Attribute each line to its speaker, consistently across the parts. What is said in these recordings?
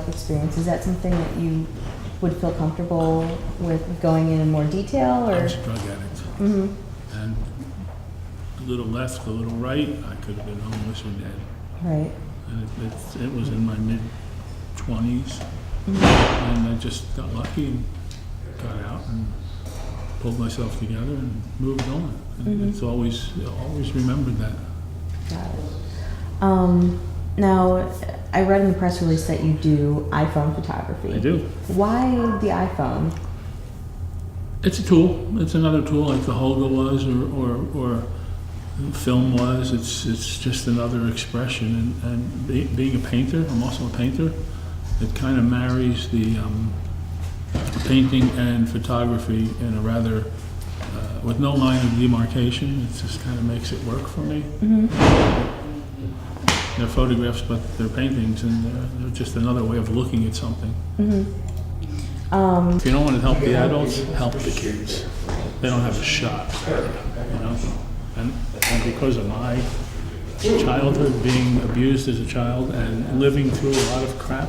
Speaker 1: experience. Is that something that you would feel comfortable with going in more detail? Or?
Speaker 2: I was a drug addict.
Speaker 1: Mm-hmm.
Speaker 2: And a little left, a little right, I could have been homeless or dead.
Speaker 1: Right.
Speaker 2: And it was in my mid-20s.
Speaker 1: Mm-hmm.
Speaker 2: And I just got lucky and got out and pulled myself together and moved on. And
Speaker 1: Mm-hmm.
Speaker 2: it's always remembered that.
Speaker 1: Got it. Now, I read in the press release that you do iPhone photography.
Speaker 2: I do.
Speaker 1: Why the iPhone?
Speaker 2: It's a tool. It's another tool like the Holga was or film was. It's just another expression. And being a painter, I'm also a painter. It kind of marries the painting and photography in a rather, with no line of demarcation. It just kind of makes it work for me.
Speaker 1: Mm-hmm.
Speaker 2: They're photographs, but they're paintings, and they're just another way of looking at something.
Speaker 1: Mm-hmm.
Speaker 2: If you don't want to help the adults, help the kids. They don't have a shot, you know? And because of my childhood, being abused as a child and living through a lot of crap,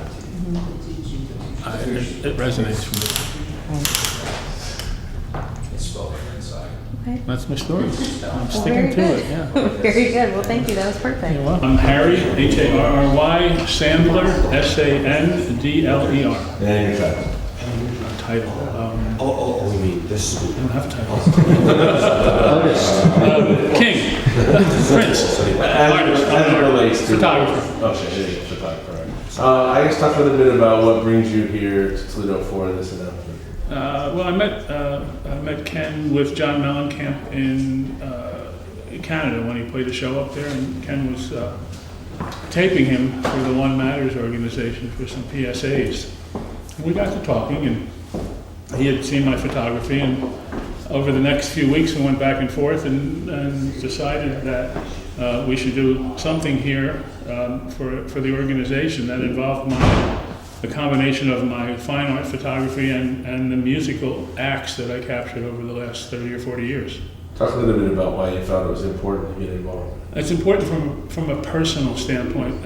Speaker 2: it resonates for me.
Speaker 1: Okay.
Speaker 2: That's my story. I'm sticking
Speaker 1: Very
Speaker 2: to
Speaker 1: good.
Speaker 2: it, yeah.
Speaker 1: Very good. Well, thank you. That was perfect.
Speaker 2: You're welcome. I'm Harry, Harry, Sandler, Sandler.
Speaker 3: And your title.
Speaker 2: Title.
Speaker 3: We mean this.
Speaker 2: I don't have a title. King. Prince. Artist.
Speaker 3: As it relates to
Speaker 2: Photographer.
Speaker 3: Okay, photographer. I guess talk a little bit about what brings you here to Toledo for this announcement.
Speaker 2: Well, I met Ken with John Mellencamp in Canada when he played a show up there, and Ken was taping him for the One Matters organization for some PSAs. And we got to talking, and he had seen my photography, and over the next few weeks we went back and forth and decided that we should do something here for the organization that involved the combination of my fine art photography and the musical acts that I captured over the last 30 or 40 years.
Speaker 3: Talk a little bit about why you thought it was important to get involved.
Speaker 2: It's important from a personal standpoint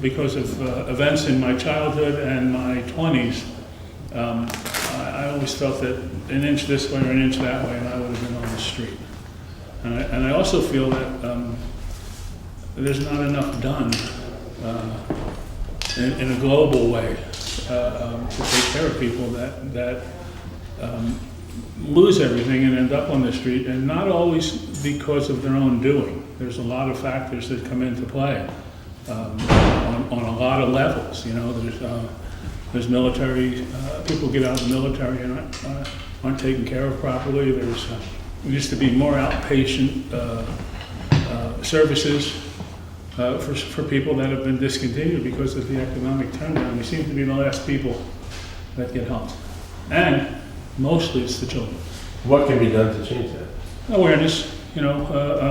Speaker 2: because of events in my childhood and my 20s. I always felt that an inch this way or an inch that way and I would have been on the street. And I also feel that there's not enough done in a global way to take care of people that lose everything and end up on the street, and not always because of their own doing. There's a lot of factors that come into play on a lot of levels. You know, there's military, people get out of the military and aren't taken care of properly. There used to be more outpatient services for people that have been discontinued because of the economic turndown. We seem to be the last people that get helped. And mostly it's the children.
Speaker 3: What can be done to change that?
Speaker 2: Awareness, you know,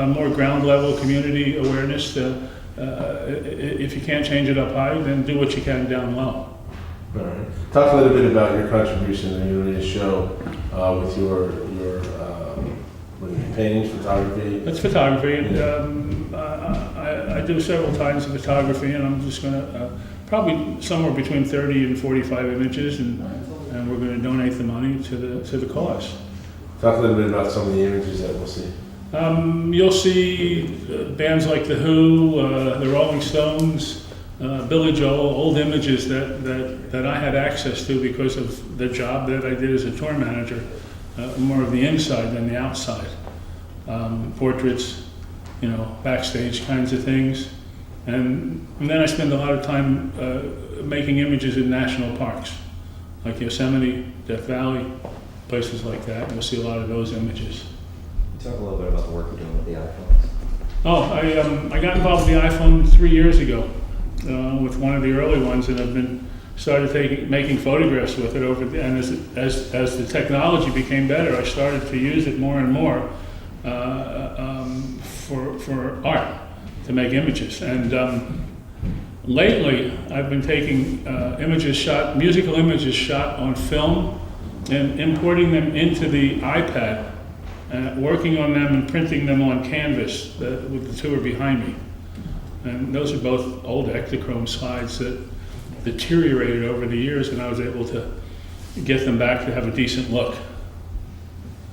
Speaker 2: more ground level community awareness. If you can't change it up high, then do what you can down low.
Speaker 3: All right. Talk a little bit about your contribution and your latest show with your paintings, photography.
Speaker 2: That's photography, and I do several kinds of photography, and I'm just going to probably somewhere between 30 and 45 images, and we're going to donate the money to the cause.
Speaker 3: Talk a little bit about some of the images that we'll see.
Speaker 2: You'll see bands like The Who, the Rolling Stones, Billy Joel, old images that I had access to because of the job that I did as a tour manager, more of the inside than the outside. Portraits, you know, backstage kinds of things. And then I spend a lot of time making images in national parks, like Yosemite, Death Valley, places like that. And you'll see a lot of those images.
Speaker 4: Talk a little bit about the work you're doing with the iPhones.
Speaker 2: Oh, I got involved with the iPhone 3 years ago with one of the early ones, and I've been started making photographs with it and as the technology became better, I started to use it more and more for art, to make images. And lately, I've been taking musical images shot on film, and importing them into the iPad, working on them and printing them on canvas with the tour behind me. And those are both old Ektachrome slides that deteriorated over the years, and I was able to get them back to have a decent look.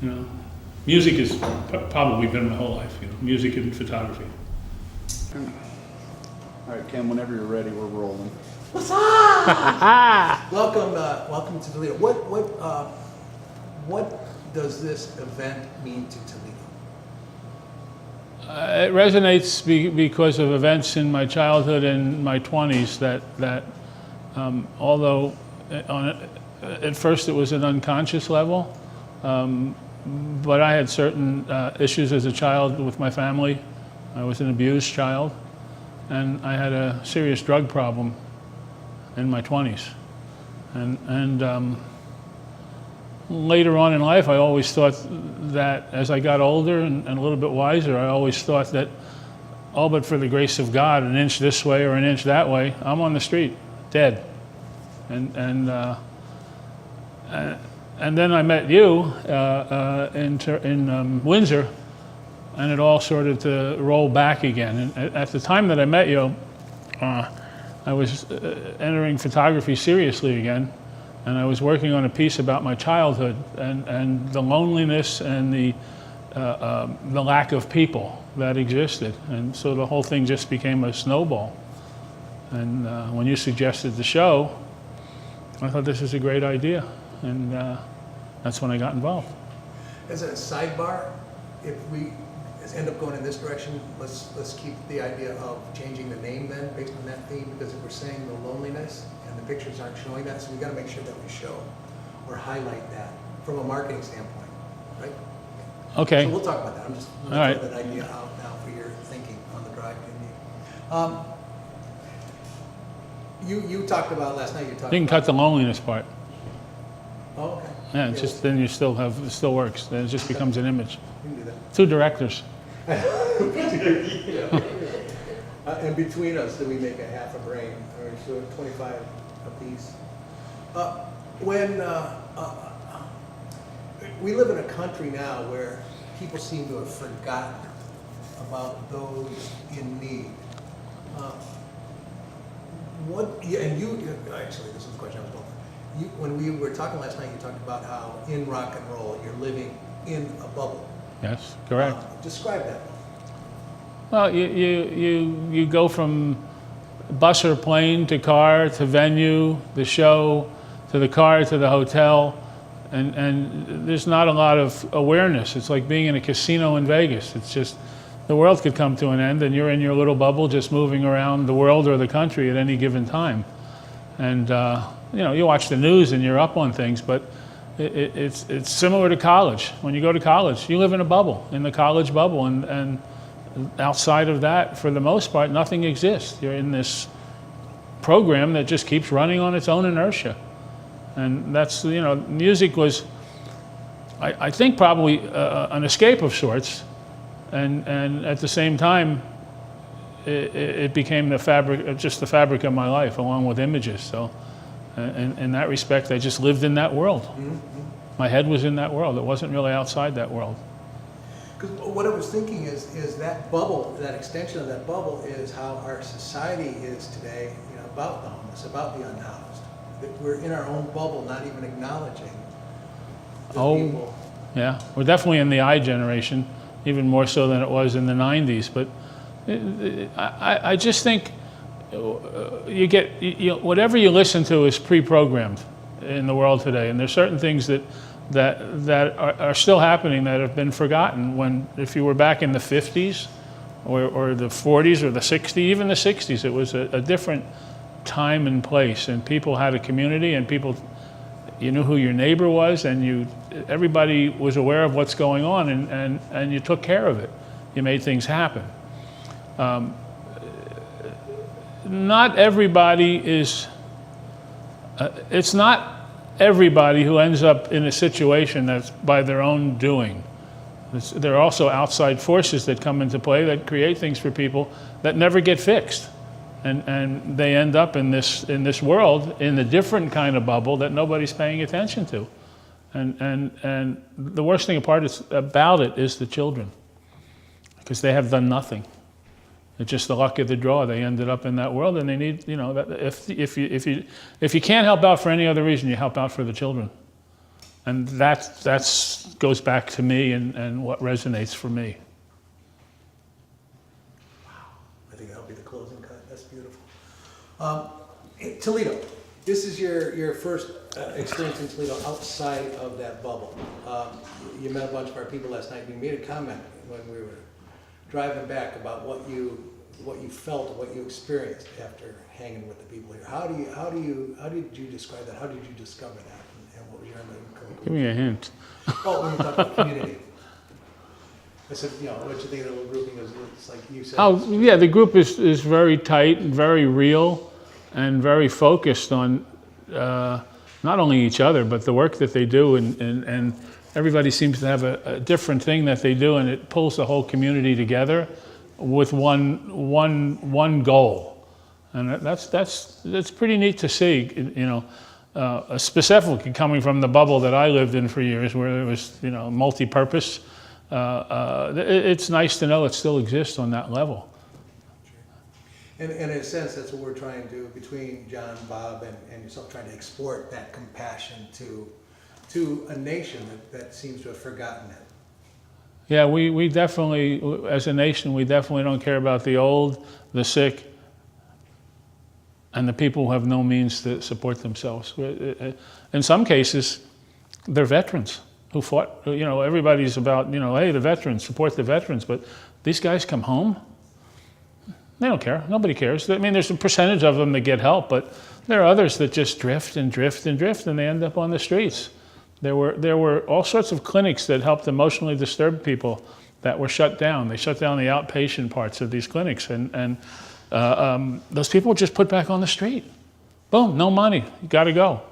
Speaker 2: You know, music has probably been my whole life. You know, music and photography.
Speaker 5: All right, Ken, whenever you're ready, we're rolling.
Speaker 6: What's up? Welcome to Toledo. What does this event mean to Toledo?
Speaker 2: It resonates because of events in my childhood and my 20s that although at first it was an unconscious level, but I had certain issues as a child with my family. I was an abused child, and I had a serious drug problem in my 20s. And later on in life, I always thought that as I got older and a little bit wiser, I always thought that all but for the grace of God, an inch this way or an inch that way, I'm on the street, dead. And then I met you in Windsor, and it all started to roll back again. And at the time that I met you, I was entering photography seriously again, and I was working on a piece about my childhood and the loneliness and the lack of people that existed. And so the whole thing just became a snowball. And when you suggested the show, I thought this is a great idea, and that's when I got involved.
Speaker 6: As a sidebar, if we end up going in this direction, let's keep the idea of changing the name then, based on that theme, because if we're saying the loneliness and the pictures aren't showing that, so we got to make sure that we show or highlight that from a marketing standpoint, right?
Speaker 2: Okay.
Speaker 6: So we'll talk about that. I'm just going to throw that idea out now for your thinking on the drive to me. You talked about last night.
Speaker 2: You can cut the loneliness part.
Speaker 6: Oh, okay.
Speaker 2: Yeah, it's just then you still have it still works. Then it just becomes an image.
Speaker 6: You can do that.
Speaker 2: Two directors.
Speaker 6: And between us, do we make a half a brain, or so 25 apiece? We live in a country now where people seem to have forgotten about those in need. Actually, this is the question I was going for. When we were talking last night, you talked about how in rock and roll, you're living in a bubble.
Speaker 2: Yes, correct.
Speaker 6: Describe that.
Speaker 2: Well, you go from bus or plane to car to venue, the show, to the car, to the hotel, and there's not a lot of awareness. It's like being in a casino in Vegas. It's just, the world could come to an end and you're in your little bubble just moving around the world or the country at any given time. And you watch the news and you're up on things, but it's similar to college. When you go to college, you live in a bubble, in the college bubble, and outside of that, for the most part, nothing exists. You're in this program that just keeps running on its own inertia. And that's, music was, I think, probably an escape of sorts. And at the same time, it became the fabric of my life, along with images. So in that respect, I just lived in that world. Mm-hmm. My head was in that world. It wasn't really outside that world.
Speaker 6: Because what I was thinking is that bubble, that extension of that bubble, is how our society is today, about the homeless, about the unhoused. That we're in our own bubble, not even acknowledging the people.
Speaker 2: Yeah, we're definitely in the I generation, even more so than it was in the 90s. But I just think you get whatever you listen to is pre-programmed in the world today, and there's certain things that are still happening that have been forgotten. When if you were back in the 50s or the 40s or the 60s, even the 60s, it was a different time and place, and people had a community, and you knew who your neighbor was, and everybody was aware of what's going on, and you took care of it. You made things happen. Not everybody is, it's not everybody who ends up in a situation that's by their own doing. There are also outside forces that come into play that create things for people that never get fixed. And they end up in this world, in a different kind of bubble that nobody's paying attention to. And the worst thing about it is the children, because they have done nothing. It's just the luck of the draw. They ended up in that world, and they need, you know, that if you can't help out for any other reason, you help out for the children, and that's goes back to me and what resonates for me.
Speaker 6: I think that'll be the closing cut. That's beautiful. Toledo, this is your first experience in Toledo outside of that bubble. You met a bunch of our people last night. You made a comment when we were driving back about what you felt, what you experienced after hanging with the people here. How did you describe that? How did you discover that? And what was your conclusion?
Speaker 2: Give me a hint.
Speaker 6: Oh, when you talk about community. I said, you know, what you think of the little grouping is, it's like you said.
Speaker 2: Oh, yeah, the group is very tight and very real and very focused on not only each other, but the work that they do. And everybody seems to have a different thing that they do, and it pulls the whole community together with one goal. And that's pretty neat to see, you know, specifically coming from the bubble that I lived in for years, where it was, you know, multi-purpose. It's nice to know it still exists on that level.
Speaker 6: And in a sense, that's what we're trying to do between John, Bob, and yourself, trying to export that compassion to a nation that seems to have forgotten it.
Speaker 2: Yeah, we definitely, as a nation, we definitely don't care about the old, the sick, and the people who have no means to support themselves. In some cases, they're veterans who fought. You know, everybody's about, you know, hey, the veterans, support the veterans, but these guys come home, they don't care. Nobody cares. I mean, there's a percentage of them that get help, but there are others that just drift and drift and drift, and they end up on the streets. There were all sorts of clinics that helped emotionally disturbed people that were shut down. They shut down the outpatient parts of these clinics, and those people were just put back on the street. Boom, no money, you got to go.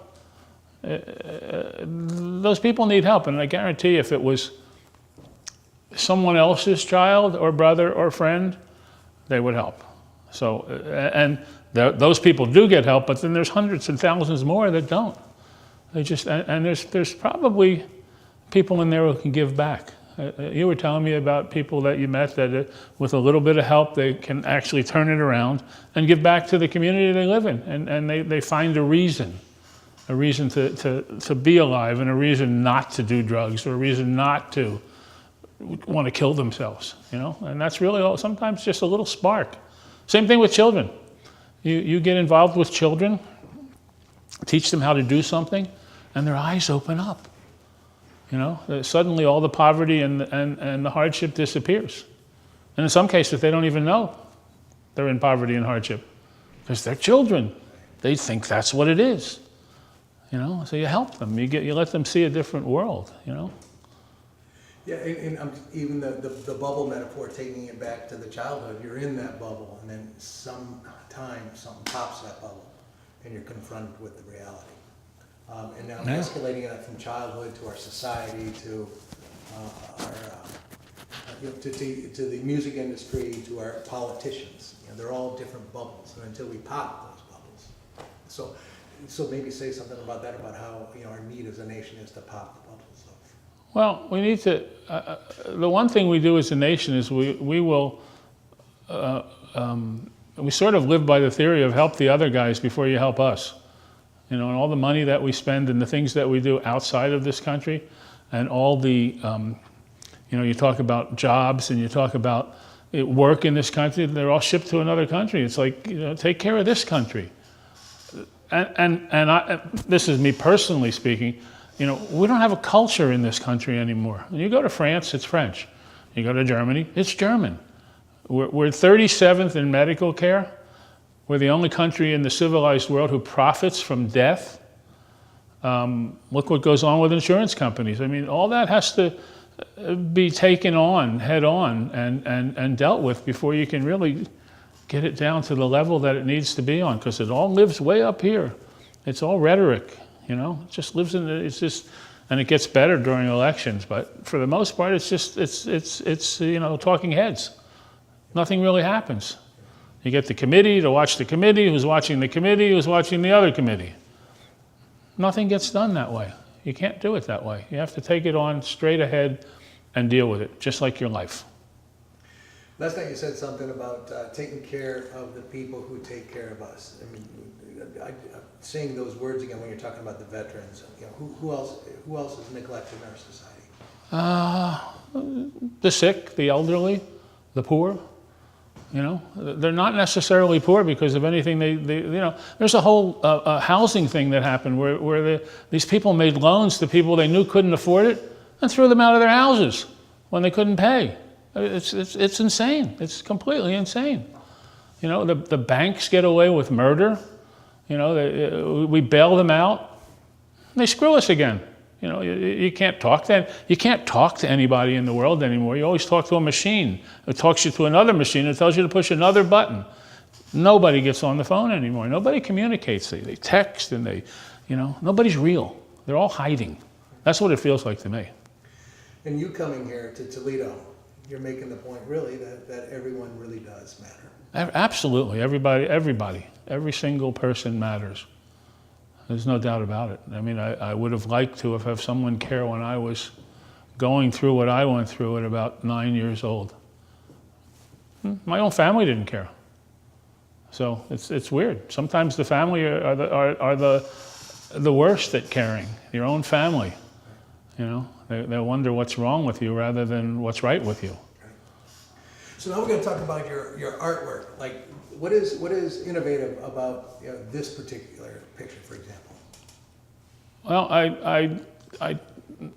Speaker 2: Those people need help, and I guarantee if it was someone else's child or brother or friend, they would help. So, and those people do get help, but then there's hundreds and thousands more that don't. They just, and there's probably people in there who can give back. You were telling me about people that you met that with a little bit of help, they can actually turn it around and give back to the community they live in. And they find a reason to be alive, and a reason not to do drugs, or a reason not to want to kill themselves, you know? And that's really all, sometimes just a little spark. Same thing with children. You get involved with children, teach them how to do something, and their eyes open up. You know, suddenly all the poverty and the hardship disappears. And in some cases, they don't even know they're in poverty and hardship, because they're children. They think that's what it is. You know, so you help them. You let them see a different world. You know.
Speaker 6: Yeah, and even the bubble metaphor, taking it back to the childhood, you're in that bubble, and then sometime something pops that bubble, and you're confronted with the reality. And now escalating that from childhood to our society to to the music industry, to our politicians. You know, they're all different bubbles, and until we pop those bubbles. So maybe say something about that, about how, you know, our need as a nation is to pop the bubbles.
Speaker 2: Well, we need to, the one thing we do as a nation is we sort of live by the theory of help the other guys before you help us. You know, and all the money that we spend and the things that we do outside of this country, and all the, you know, you talk about jobs and you talk about work in this country, they're all shipped to another country. It's like, you know, take care of this country. And this is me personally speaking, you know, we don't have a culture in this country anymore. When you go to France, it's French. You go to Germany, it's German. We're 37th in medical care. We're the only country in the civilized world who profits from death. Look what goes on with insurance companies. I mean, all that has to be taken on, head on, and dealt with before you can really get it down to the level that it needs to be on, because it all lives way up here. It's all rhetoric, you know. It just lives in it's just, and it gets better during elections, but for the most part, it's just it's you know, talking heads. Nothing really happens. You get the committee to watch the committee, who's watching the committee, who's watching the other committee. Nothing gets done that way. You can't do it that way. You have to take it on straight ahead and deal with it, just like your life.
Speaker 6: Last night you said something about taking care of the people who take care of us. I mean, saying those words again when you're talking about the veterans, you know, who else is neglected in our society?
Speaker 2: The sick, the elderly, the poor. You know, they're not necessarily poor because of anything they you know, there's a whole housing thing that happened where these people made loans to people they knew couldn't afford it and threw them out of their houses when they couldn't pay. It's insane. It's completely insane. You know, the banks get away with murder. You know, we bail them out. They screw us again. You know, you can't talk to them. You can't talk to anybody in the world anymore. You always talk to a machine. It talks you to another machine. It tells you to push another button. Nobody gets on the phone anymore. Nobody communicates. They text and you know, nobody's real. They're all hiding. That's what it feels like to me.
Speaker 6: And you coming here to Toledo, you're making the point really that everyone really does matter.
Speaker 2: Absolutely. Everybody. Every single person matters. There's no doubt about it. I mean, I would have liked to have someone care when I was going through what I went through at about 9 years old. My own family didn't care. So it's weird. Sometimes the family are the worst at caring. Your own family, you know, they wonder what's wrong with you rather than what's right with you.
Speaker 6: So now we're going to talk about your artwork. Like, what is innovative about, you know, this particular picture, for example?
Speaker 2: Well, I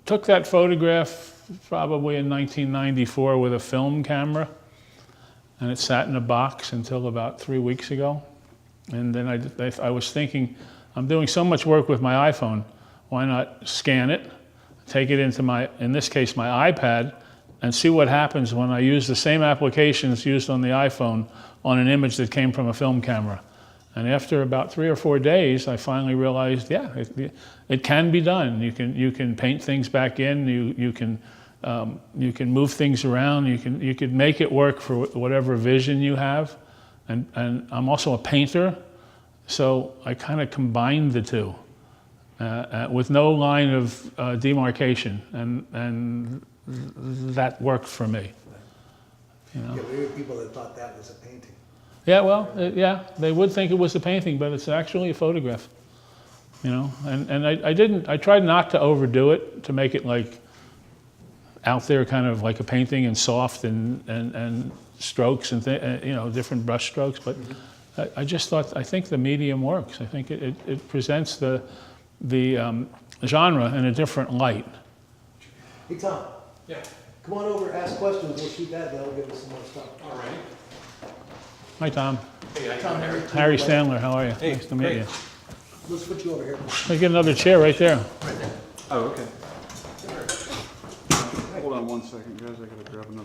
Speaker 2: took that photograph probably in 1994 with a film camera, and it sat in a box until about 3 weeks ago. And then I was thinking, I'm doing so much work with my iPhone, why not scan it, take it into in this case, my iPad, and see what happens when I use the same applications used on the iPhone on an image that came from a film camera. And after about 3 or 4 days, I finally realized, yeah, it can be done. You can paint things back in. You can move things around. You can make it work for whatever vision you have. And I'm also a painter, so I kind of combined the two with no line of demarcation, and that worked for me. You know?
Speaker 6: Yeah, there were people that thought that was a painting.
Speaker 2: Yeah, well, yeah, they would think it was a painting, but it's actually a photograph. You know, and I tried not to overdo it, to make it like out there, kind of like a painting and soft and strokes and you know, different brush strokes. But I just thought, I think the medium works. I think it presents the genre in a different light.
Speaker 6: Hey, Tom.
Speaker 7: Yeah.
Speaker 6: Come on over, ask questions. We'll shoot that. That'll give us some more stuff.
Speaker 7: All right.
Speaker 2: Hi, Tom.
Speaker 7: Hey,
Speaker 6: Tom,
Speaker 2: Harry Sandler, how are you?
Speaker 7: Hey,
Speaker 2: Nice to meet
Speaker 7: great.
Speaker 2: you.
Speaker 6: Let's put you over here.
Speaker 2: Let's get another chair right there.
Speaker 7: Oh, okay.
Speaker 5: Hold on one second, guys, I gotta grab another.